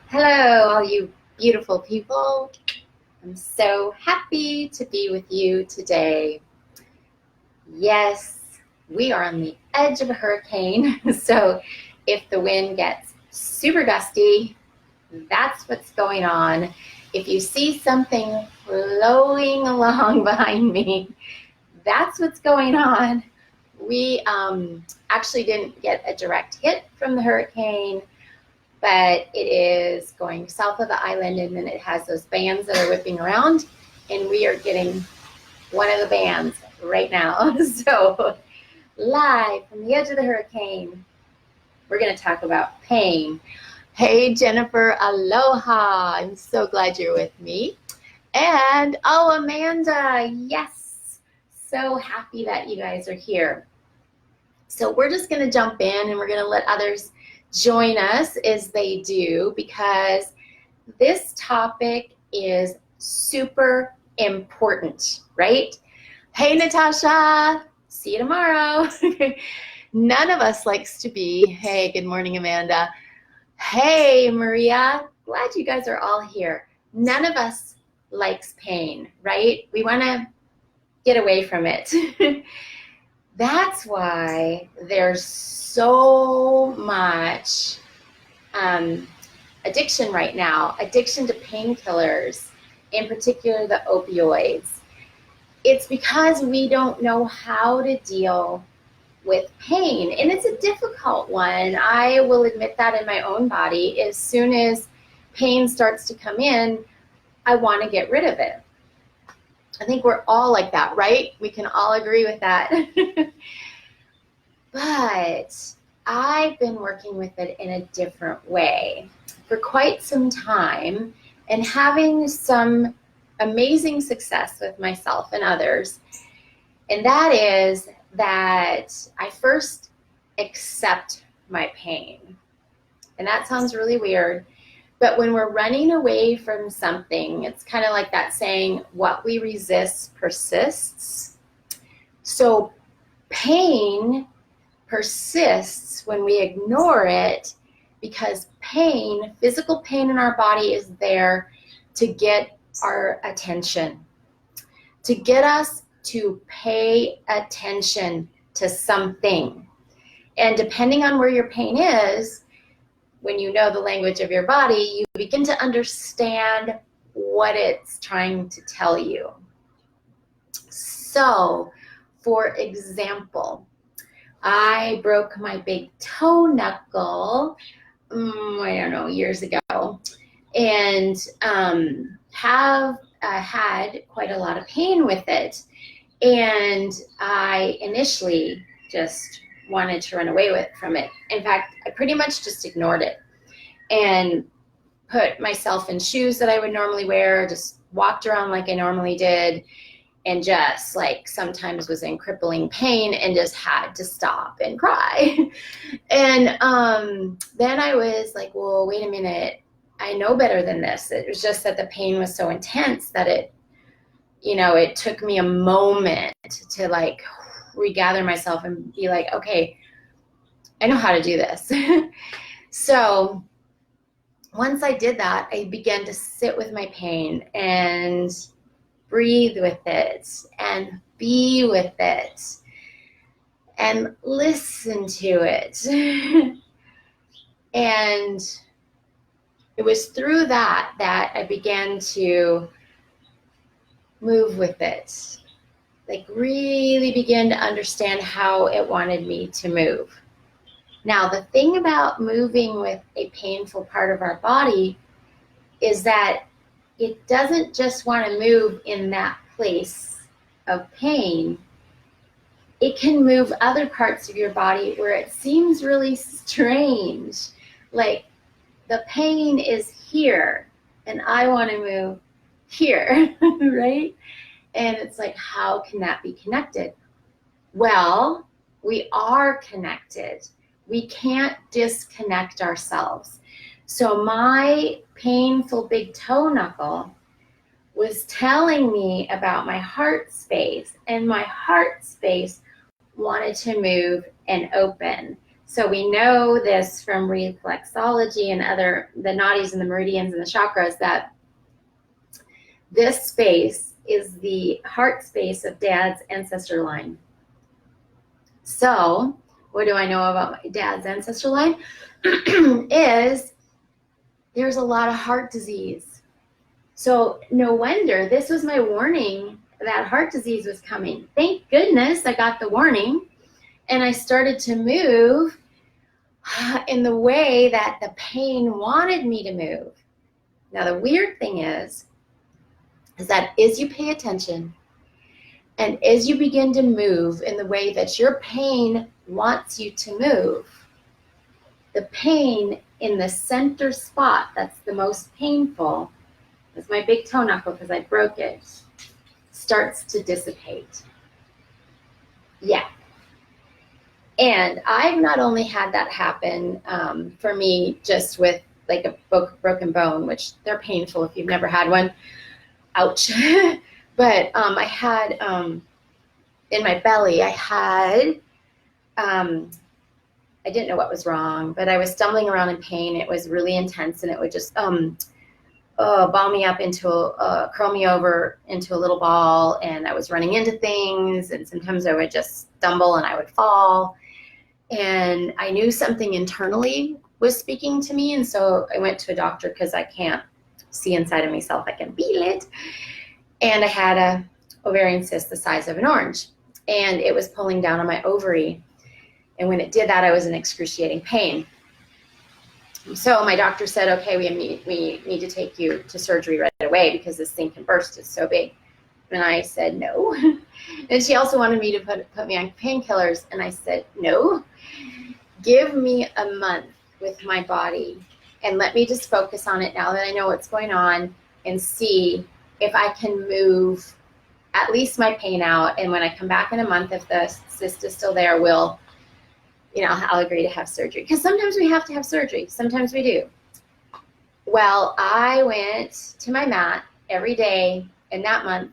Hello, all you beautiful people. I'm so happy to be with you today. Yes, we are on the edge of a hurricane. So if the wind gets super gusty, that's what's going on. If you see something flowing along behind me, that's what's going on. We actually didn't get a direct hit from the hurricane, but it is going south of the island, and then it has those bands that are whipping around, and we are getting one of the bands right now. So live from the edge of the hurricane, we're going to talk about pain. Hey Jennifer, aloha. I'm so glad you're with me. And oh, Amanda, yes, so happy that you guys are here. So we're just going to jump in, and we're going to let others join us as they do, because this topic is super important, right? Hey, Natasha, see you tomorrow. None of us likes to be, hey, good morning, Amanda. Hey, Maria, glad you guys are all here. None of us likes pain, right? We want to get away from it. That's why there's so much addiction right now, addiction to painkillers, in particular the opioids. It's because we don't know how to deal with pain, and it's a difficult one. I will admit that in my own body. As soon as pain starts to come in, I want to get rid of it. I think we're all like that, right? We can all agree with that. But I've been working with it in a different way for quite some time, and having some amazing success with myself and others. And that is that I first accept my pain. And that sounds really weird, but when we're running away from something, it's kind of like that saying, what we resist persists. So pain persists when we ignore it, because pain, physical pain in our body, is there to get our attention, to get us to pay attention to something. And depending on where your pain is, when you know the language of your body, you begin to understand what it's trying to tell you. So, for example, I broke my big toe knuckle, I don't know, years ago, and have had quite a lot of pain with it. And I initially just wanted to run away from it. In fact, I pretty much just ignored it and put myself in shoes that I would normally wear, just walked around like I normally did, and just like sometimes was in crippling pain and just had to stop and cry. And then I was like, well, wait a minute, I know better than this. It was just that the pain was so intense that it took me a moment to like regather myself and be like, okay, I know how to do this. So once I did that, I began to sit with my pain and breathe with it and be with it and listen to it. And it was through that I began to move with it, like really begin to understand how it wanted me to move. Now, the thing about moving with a painful part of our body is that it doesn't just want to move in that place of pain. It can move other parts of your body where it seems really strange. Like the pain is here and I want to move here, right? And it's like, how can that be connected? Well, we are connected. We can't disconnect ourselves. So my painful big toe knuckle was telling me about my heart space, and my heart space wanted to move and open. So we know this from reflexology and the nadis and the meridians and the chakras, that this space is the heart space of Dad's ancestor line. So what do I know about my dad's ancestor line? Is there's a lot of heart disease. So no wonder this was my warning that heart disease was coming. Thank goodness I got the warning, and I started to move in the way that the pain wanted me to move. Now the weird thing is that as you pay attention and as you begin to move in the way that your pain wants you to move, the pain in the center spot that's the most painful, that's my big toe knuckle because I broke it, starts to dissipate. Yeah. And I've not only had that happen for me just with like a broken bone, which they're painful if you've never had one. Ouch. But I had in my belly, I didn't know what was wrong, but I was stumbling around in pain. It was really intense, and it would just ball me up curl me over into a little ball, and I was running into things, and sometimes I would just stumble and I would fall. And I knew something internally was speaking to me, and so I went to a doctor because I can't see inside of myself. I can feel it. And I had a ovarian cyst the size of an orange, and it was pulling down on my ovary. And when it did that, I was in excruciating pain. So my doctor said, okay, we need to take you to surgery right away because this thing can burst. It's so big. And I said, no. And she also wanted me to put me on painkillers. And I said, no, give me a month with my body and let me just focus on it now that I know what's going on and see if I can move at least my pain out. And when I come back in a month, if the cyst is still there, I'll agree to have surgery. Because sometimes we have to have surgery. Sometimes we do. Well, I went to my mat every day in that month,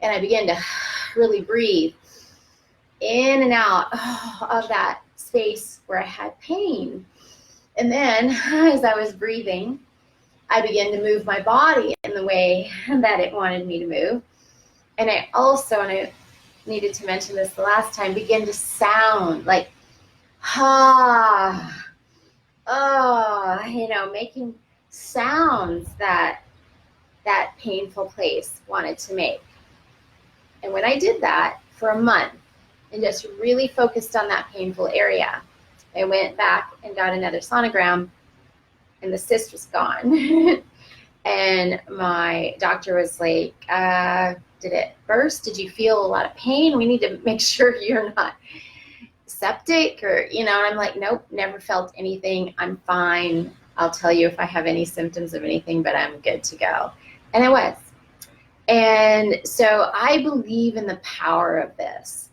and I began to really breathe in and out of that space where I had pain. And then as I was breathing, I began to move my body in the way that it wanted me to move. And I also, and I needed to mention this the last time, began to sound like, making sounds that painful place wanted to make. And when I did that for a month and just really focused on that painful area, I went back and got another sonogram, and the cyst was gone. And my doctor was like, did it burst? Did you feel a lot of pain? We need to make sure you're not septic and I'm like, nope, never felt anything. I'm fine. I'll tell you if I have any symptoms of anything, but I'm good to go. And I was. And so I believe in the power of this.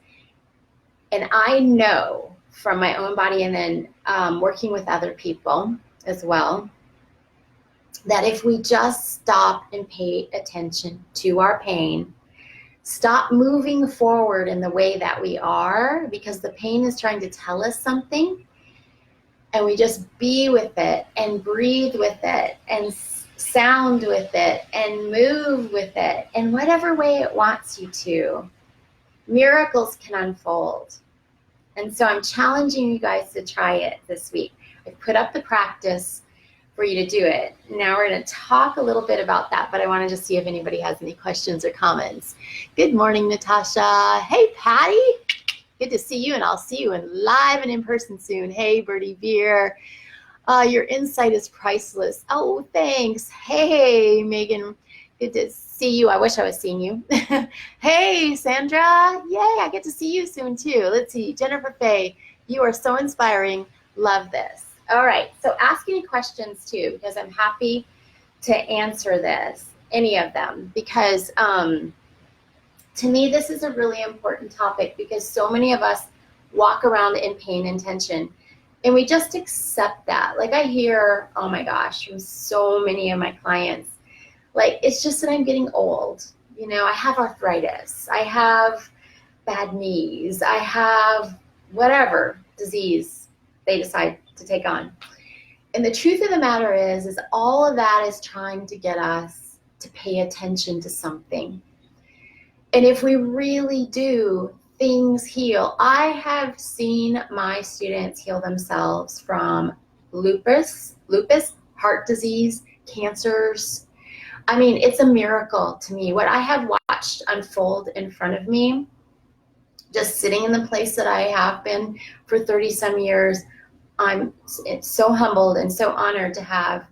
And I know from my own body and then working with other people as well, that if we just stop and pay attention to our pain, stop moving forward in the way that we are, because the pain is trying to tell us something, and we just be with it and breathe with it and sound with it and move with it in whatever way it wants you to, miracles can unfold. And so I'm challenging you guys to try it this week. I put up the practice for you to do it. Now we're going to talk a little bit about that, but I want to just see if anybody has any questions or comments. Good morning, Natasha. Hey, Patty. Good to see you, and I'll see you live and in person soon. Hey, Birdie Beer. Your insight is priceless. Oh, thanks. Hey, Megan. Good to see you. I wish I was seeing you. Hey, Sandra. Yay, I get to see you soon, too. Let's see. Jennifer Faye, you are so inspiring. Love this. All right, so ask any questions too, because I'm happy to answer any of them, because to me, this is a really important topic, because so many of us walk around in pain and tension, and we just accept that. Like I hear, oh my gosh, from so many of my clients, like, it's just that I'm getting old. I have arthritis, I have bad knees, I have whatever disease they decide to take on. And the truth of the matter is all of that is trying to get us to pay attention to something. And if we really do, things heal. I have seen my students heal themselves from lupus, heart disease, cancers. I mean, it's a miracle to me. What I have watched unfold in front of me, just sitting in the place that I have been for 30 some years, I'm so humbled and so honored to have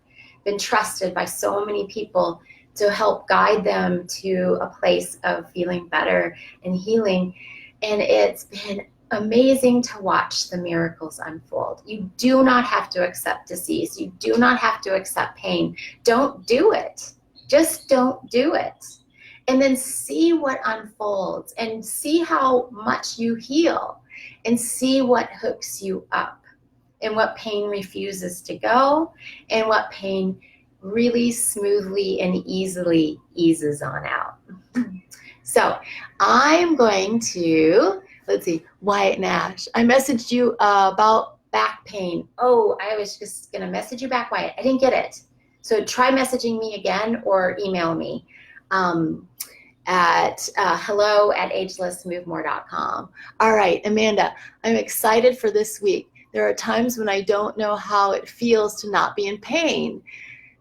been trusted by so many people to help guide them to a place of feeling better and healing. And it's been amazing to watch the miracles unfold. You do not have to accept disease. You do not have to accept pain. Don't do it. Just don't do it. And then see what unfolds and see how much you heal and see what hooks you up and what pain refuses to go and what pain really smoothly and easily eases on out. So I'm going to, let's see, Wyatt Nash. I messaged you about back pain. Oh, I was just going to message you back, Wyatt. I didn't get it. So try messaging me again or email me at hello@agelessmovemore.com. All right, Amanda, I'm excited for this week. There are times when I don't know how it feels to not be in pain.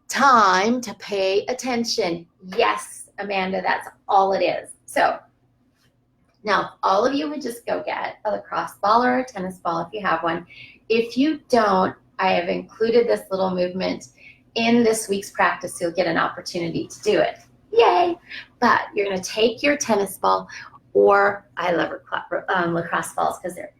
Time to pay attention. Yes, Amanda, that's all it is. So now all of you would just go get a lacrosse ball or a tennis ball if you have one. If you don't, I have included this little movement in this week's practice. So you'll get an opportunity to do it. Yay! But you're going to take your tennis ball, or I love lacrosse balls because they're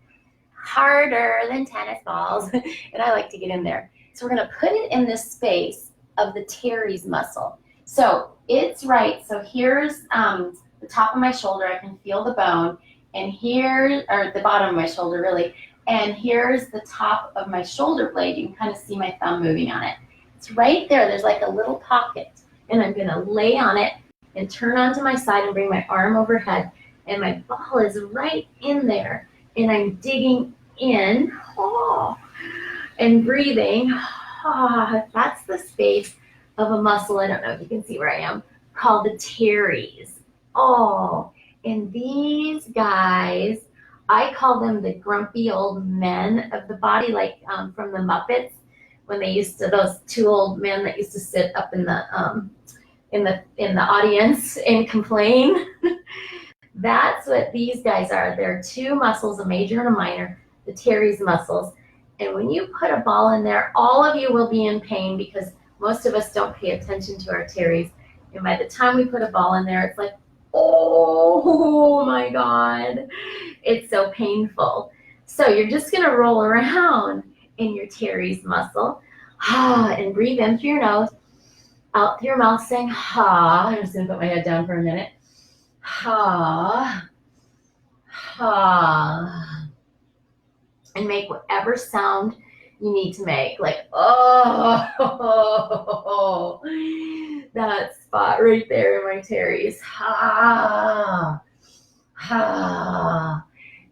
harder than tennis balls, and I like to get in there. So we're going to put it in this space of the teres muscle. So it's right. So here's the top of my shoulder. I can feel the bone, and here, or the bottom of my shoulder really, and here's the top of my shoulder blade. You can kind of see my thumb moving on it. It's right there. There's like a little pocket, and I'm going to lay on it and turn onto my side and bring my arm overhead, and my ball is right in there, and I'm digging in, and breathing. That's the space of a muscle, I don't know if you can see where I am, called the teres. And these guys, I call them the grumpy old men of the body, like from the Muppets, when they used to, those two old men that used to sit up in the audience and complain. That's what these guys are. There are two muscles, a major and a minor, the teres muscles. And when you put a ball in there, all of you will be in pain because most of us don't pay attention to our teres. And by the time we put a ball in there, it's like, oh my God, it's so painful. So you're just going to roll around in your teres muscle, and breathe in through your nose, out through your mouth, saying, I'm just going to put my head down for a minute. And make whatever sound you need to make, like, that spot right there in my teres.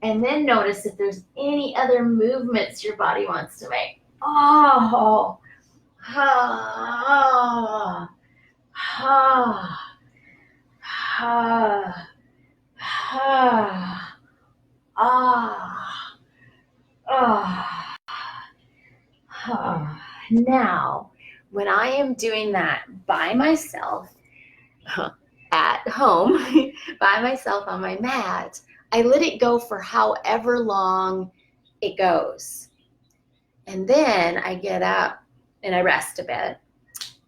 And then notice if there's any other movements your body wants to make. Now, when I am doing that by myself at home, by myself on my mat, I let it go for however long it goes. And then I get up and I rest a bit.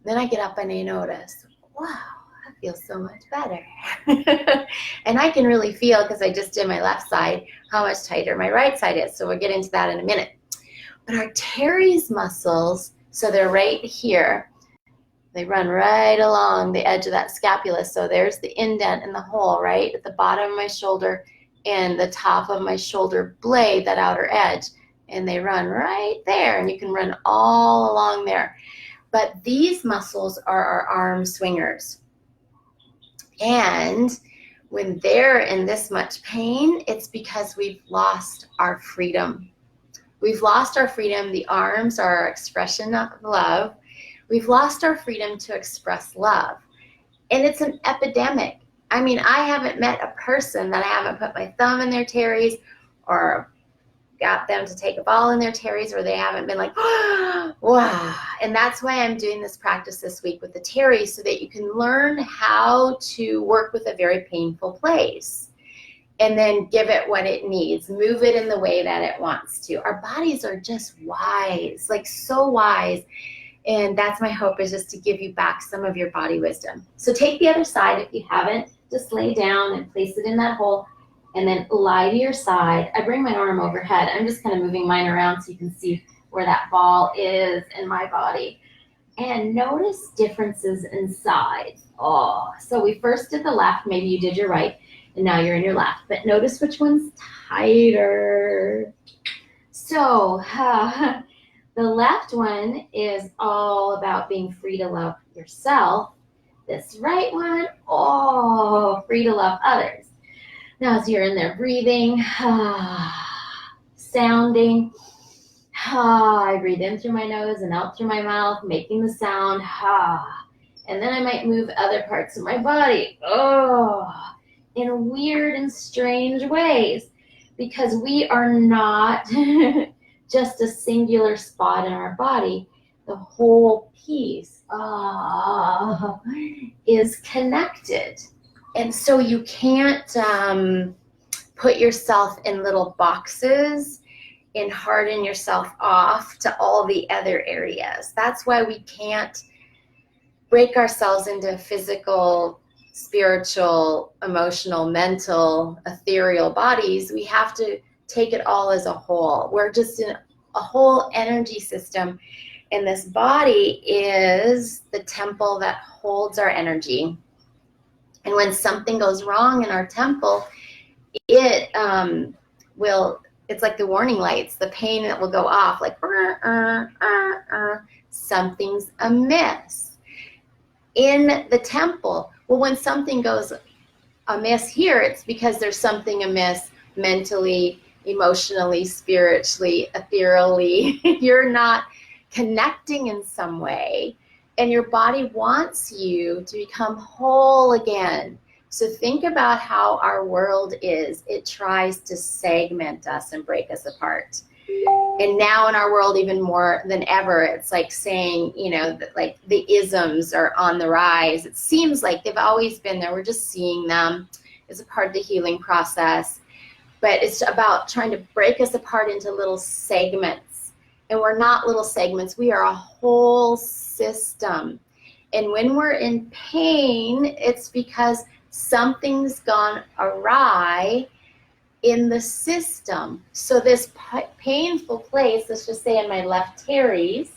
Then I get up and I notice, wow, I feel so much better. And I can really feel, because I just did my left side, how much tighter my right side is. So we'll get into that in a minute. But our teres muscles, so they're right here. They run right along the edge of that scapula. So there's the indent and the hole right at the bottom of my shoulder and the top of my shoulder blade, that outer edge. And they run right there, and you can run all along there. But these muscles are our arm swingers. And when they're in this much pain, it's because we've lost our freedom. We've lost our freedom. The arms are our expression of love. We've lost our freedom to express love. And it's an epidemic. I mean, I haven't met a person that I haven't put my thumb in their terries or got them to take a ball in their terries where they haven't been like, oh, wow. And that's why I'm doing this practice this week with the terries, so that you can learn how to work with a very painful place and then give it what it needs, move it in the way that it wants to. Our bodies are just wise, like so wise. And that's my hope, is just to give you back some of your body wisdom. So take the other side if you haven't. Just lay down and place it in that hole, and then lie to your side. I bring my arm overhead. I'm just kind of moving mine around so you can see where that ball is in my body. And notice differences in size. Oh, so we first did the left, maybe you did your right, and now you're in your left. But notice which one's tighter. So the left one is all about being free to love yourself. This right one, oh, free to love others. Now as you're in there breathing, sounding, I breathe in through my nose and out through my mouth, making the sound, and then I might move other parts of my body, in weird and strange ways, because we are not just a singular spot in our body. The whole piece is connected. And so you can't put yourself in little boxes and harden yourself off to all the other areas. That's why we can't break ourselves into physical, spiritual, emotional, mental, ethereal bodies. We have to take it all as a whole. We're just in a whole energy system, and this body is the temple that holds our energy. And when something goes wrong in our temple, it it's like the warning lights, the pain that will go off, like something's amiss in the temple. Well, when something goes amiss here, it's because there's something amiss mentally, emotionally, spiritually, ethereally. You're not connecting in some way, and your body wants you to become whole again. So think about how our world is. It tries to segment us and break us apart. And now in our world, even more than ever, it's like saying, that like the isms are on the rise. It seems like they've always been there. We're just seeing them as a part of the healing process. But it's about trying to break us apart into little segments. And we're not little segments. We are a whole system. And when we're in pain, it's because something's gone awry in the system. So this painful place, let's just say in my left teres,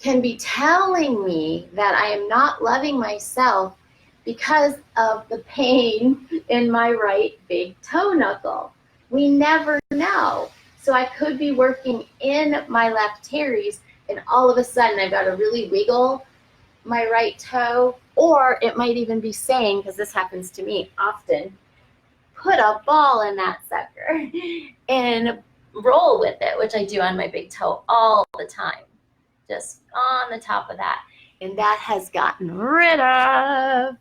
can be telling me that I am not loving myself because of the pain in my right big toe knuckle. We never know. So I could be working in my left teres, and all of a sudden I've got to really wiggle my right toe, or it might even be saying, because this happens to me often, put a ball in that sucker and roll with it, which I do on my big toe all the time, just on the top of that. And that has gotten rid of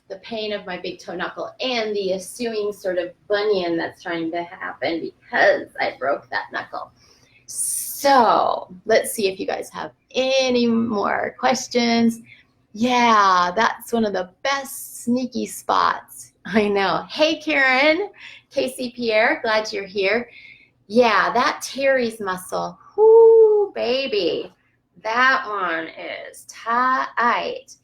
the pain of my big toe knuckle and the ensuing sort of bunion that's trying to happen because I broke that knuckle. So let's see if you guys have any more questions. Yeah, that's one of the best sneaky spots. I know. Hey, Karen, Casey Pierre, glad you're here. Yeah, that teres muscle, whoo, baby, that one is tight.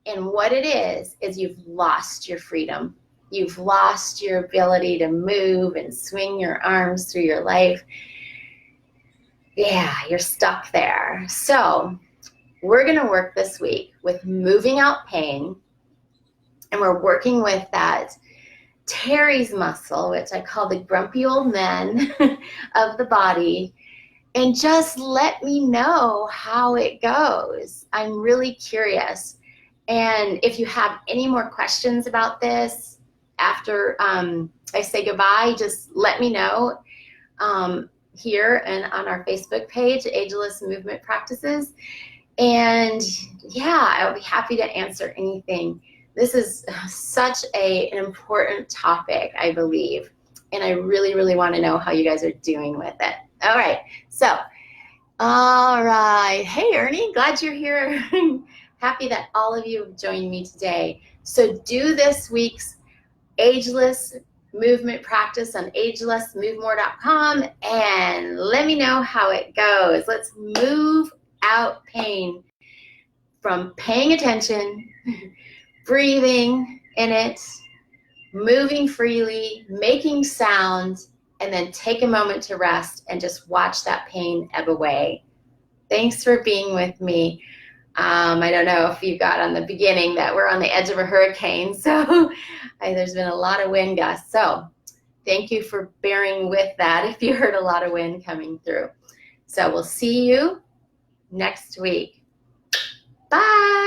And what it is you've lost your freedom. You've lost your ability to move and swing your arms through your life. Yeah, you're stuck there. So we're going to work this week with moving out pain. And we're working with that teres muscle, which I call the grumpy old men of the body. And just let me know how it goes. I'm really curious. And if you have any more questions about this after I say goodbye, just let me know. here and on our Facebook page, Ageless Movement Practices. And yeah, I'll be happy to answer anything. This is such an important topic, I believe. And I really, really want to know how you guys are doing with it. All right. So, all right. Hey, Ernie, glad you're here. Happy that all of you have joined me today. So do this week's Ageless Movement practice on agelessmovemore.com and let me know how it goes. Let's move out pain from paying attention, breathing in it, moving freely, making sounds, and then take a moment to rest and just watch that pain ebb away. Thanks for being with me. I don't know if you got on the beginning that we're on the edge of a hurricane, so there's been a lot of wind gusts. So thank you for bearing with that if you heard a lot of wind coming through. So we'll see you next week. Bye.